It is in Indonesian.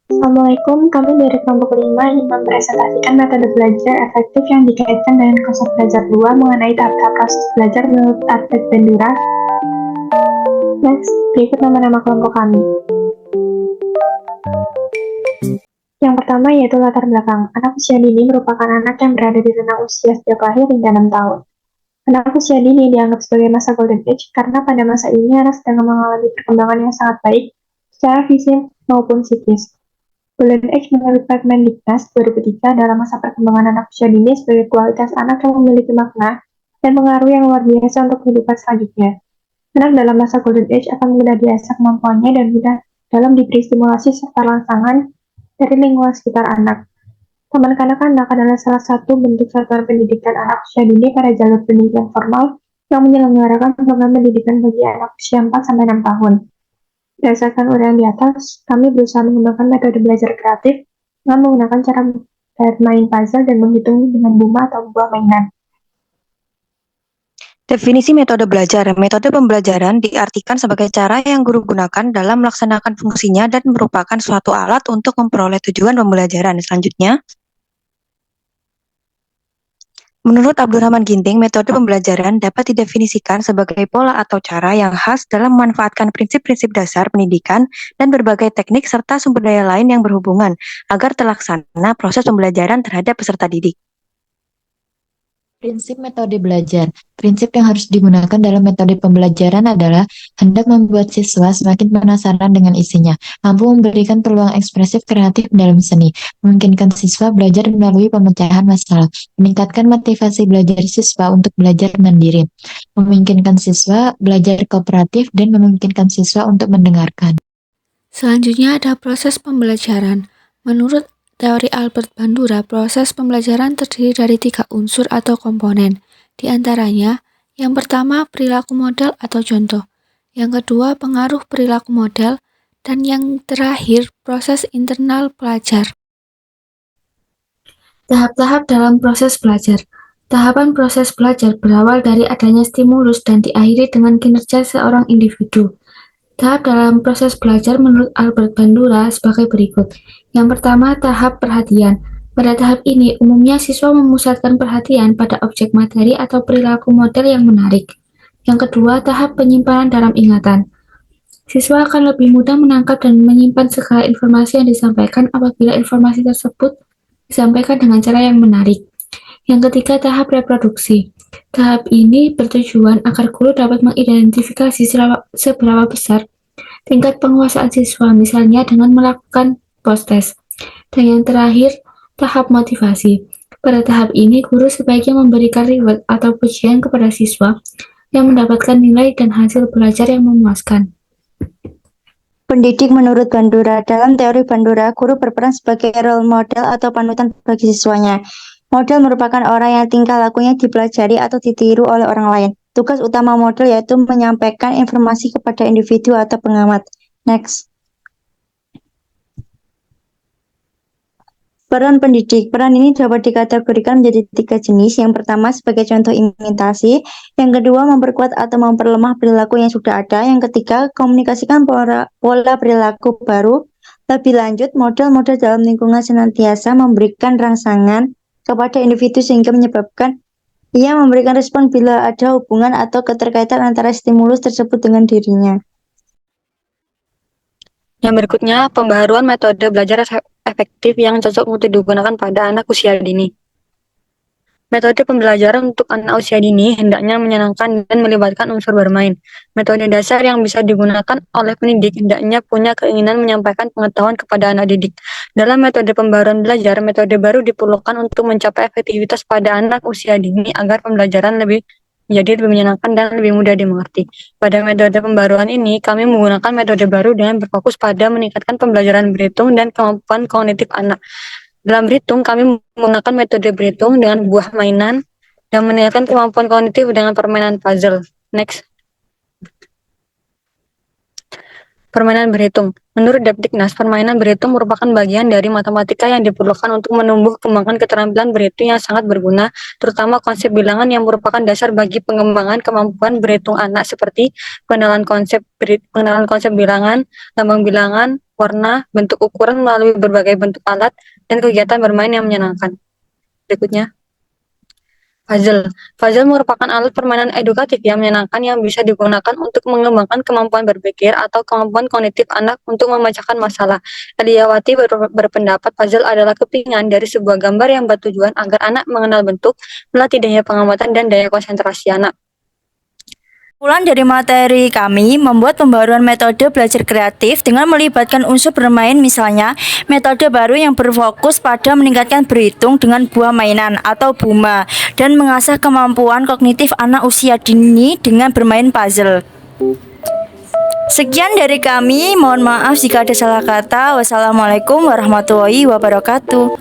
Assalamualaikum, kami dari kelompok 5 ingin mempresentasikan metode belajar efektif yang dikaitkan dengan konsep belajar dua mengenai tahap-tahap proses belajar menurut Albert Bandura. Next, berikut nama-nama kelompok kami. Yang pertama yaitu latar belakang. Anak usia dini merupakan anak yang berada di rentang usia sejak lahir hingga 6 tahun. Anak usia dini dianggap sebagai masa golden age karena pada masa ini anak sedang mengalami perkembangan yang sangat baik secara fisik maupun psikis. Golden Age menurut Permendiknas 2003 dalam masa perkembangan anak usia dini sebagai kualitas anak yang memiliki makna dan pengaruh yang luar biasa untuk kehidupan selanjutnya. Anak dalam masa Golden Age akan mudah diasah kemampuannya dan mudah dalam diberi stimulasi serta rangsangan dari lingkungan sekitar anak. Taman kanak-kanak adalah salah satu bentuk satuan pendidikan anak usia dini pada jalur pendidikan formal yang menyelenggarakan program pendidikan bagi anak usia 4-6 tahun. Berdasarkan uraian di atas, kami berusaha mengembangkan metode belajar kreatif dengan menggunakan cara bermain puzzle dan menghitung dengan bunga atau buah mainan. Definisi metode belajar. Metode pembelajaran diartikan sebagai cara yang guru gunakan dalam melaksanakan fungsinya dan merupakan suatu alat untuk memperoleh tujuan pembelajaran. Selanjutnya, menurut Abdurrahman Ginting, metode pembelajaran dapat didefinisikan sebagai pola atau cara yang khas dalam memanfaatkan prinsip-prinsip dasar pendidikan dan berbagai teknik serta sumber daya lain yang berhubungan agar terlaksana proses pembelajaran terhadap peserta didik. Prinsip metode belajar. Prinsip yang harus digunakan dalam metode pembelajaran adalah hendak membuat siswa semakin penasaran dengan isinya, mampu memberikan peluang ekspresif kreatif dalam seni, memungkinkan siswa belajar melalui pemecahan masalah, meningkatkan motivasi belajar siswa untuk belajar mandiri, memungkinkan siswa belajar kooperatif, dan memungkinkan siswa untuk mendengarkan. Selanjutnya ada proses pembelajaran. Menurut teori Albert Bandura, proses pembelajaran terdiri dari 3 unsur atau komponen. Di antaranya, yang pertama perilaku model atau contoh, yang kedua pengaruh perilaku model, dan yang terakhir proses internal pelajar. Tahap-tahap dalam proses belajar. Tahapan proses belajar berawal dari adanya stimulus dan diakhiri dengan kinerja seorang individu. Tahap dalam proses belajar menurut Albert Bandura sebagai berikut. Yang pertama, tahap perhatian. Pada tahap ini, umumnya siswa memusatkan perhatian pada objek materi atau perilaku model yang menarik. Yang kedua, tahap penyimpanan dalam ingatan. Siswa akan lebih mudah menangkap dan menyimpan segala informasi yang disampaikan apabila informasi tersebut disampaikan dengan cara yang menarik. Yang ketiga, tahap reproduksi. Tahap ini bertujuan agar guru dapat mengidentifikasi seberapa besar tingkat penguasaan siswa, misalnya dengan melakukan post-test. Dan yang terakhir, tahap motivasi. Pada tahap ini, guru sebaiknya memberikan reward atau pujian kepada siswa yang mendapatkan nilai dan hasil belajar yang memuaskan. Pendidik menurut Bandura. Dalam teori Bandura, guru berperan sebagai role model atau panutan bagi siswanya. Model merupakan orang yang tingkah lakunya dipelajari atau ditiru oleh orang lain. Tugas utama model yaitu menyampaikan informasi kepada individu atau pengamat. Next. Peran pendidik. Peran ini dapat dikategorikan menjadi 3 jenis. Yang pertama sebagai contoh imitasi. Yang kedua memperkuat atau memperlemah perilaku yang sudah ada. Yang ketiga komunikasikan pola perilaku baru. Lebih lanjut, model-model dalam lingkungan senantiasa memberikan rangsangan kepada individu sehingga menyebabkan ia memberikan respon bila ada hubungan atau keterkaitan antara stimulus tersebut dengan dirinya. Yang berikutnya, pembaharuan metode belajar efektif yang cocok untuk digunakan pada anak usia dini. Metode pembelajaran untuk anak usia dini hendaknya menyenangkan dan melibatkan unsur bermain. Metode dasar yang bisa digunakan oleh pendidik hendaknya punya keinginan menyampaikan pengetahuan kepada anak didik. Dalam metode pembaruan belajar, metode baru diperlukan untuk mencapai efektivitas pada anak usia dini agar pembelajaran menjadi lebih menyenangkan dan lebih mudah dimengerti. Pada metode pembaruan ini, kami menggunakan metode baru dengan berfokus pada meningkatkan pembelajaran berhitung dan kemampuan kognitif anak. Dalam berhitung, kami menggunakan metode berhitung dengan buah mainan dan meningkatkan kemampuan kognitif dengan permainan puzzle. Next. Permainan berhitung. Menurut Depdiknas, permainan berhitung merupakan bagian dari matematika yang diperlukan untuk menumbuh kembangkan keterampilan berhitung yang sangat berguna, terutama konsep bilangan yang merupakan dasar bagi pengembangan kemampuan berhitung anak seperti pengenalan konsep bilangan, lambang bilangan, warna, bentuk ukuran melalui berbagai bentuk alat, dan kegiatan bermain yang menyenangkan. Berikutnya. Puzzle. Puzzle merupakan alat permainan edukatif yang menyenangkan yang bisa digunakan untuk mengembangkan kemampuan berpikir atau kemampuan kognitif anak untuk memecahkan masalah. Eliawati berpendapat puzzle adalah kepingan dari sebuah gambar yang bertujuan agar anak mengenal bentuk, melatih daya pengamatan dan daya konsentrasi anak. Kesimpulan dari materi kami membuat pembaruan metode belajar kreatif dengan melibatkan unsur bermain, misalnya metode baru yang berfokus pada meningkatkan berhitung dengan buah mainan atau BUMA dan mengasah kemampuan kognitif anak usia dini dengan bermain puzzle. Sekian dari kami, mohon maaf jika ada salah kata. Wassalamualaikum warahmatullahi wabarakatuh.